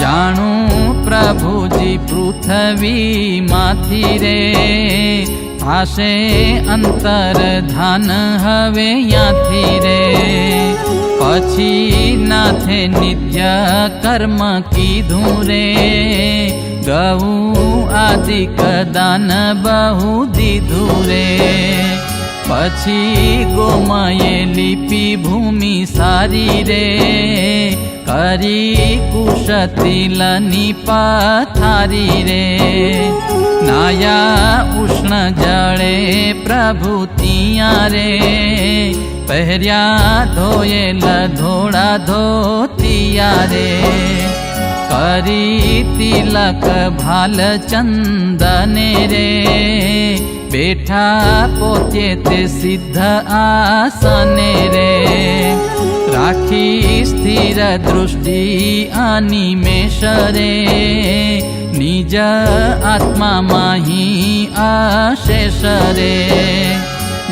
जाणू प्रभुजी पृथ्वी माथी रे आशे अंतर धान हवे याथी रे पछी नाथे नित्य कर्म कीधु रे गऊ आदिक दान बहु दीधु रे पछी गोमये लिपि भूमि सारी रे करी कुशतिलनी पथारी रे नाया उष्ण जड़े प्रभु तिया रे पहरिया धोयेल धोड़ा धोतिया रे करी तिलक भाल चंदने रे बेठा पोते ते सिद्ध आसने रे राखी स्थिर दृष्टि अनिमेष रे निज आत्मा माही आशेष रे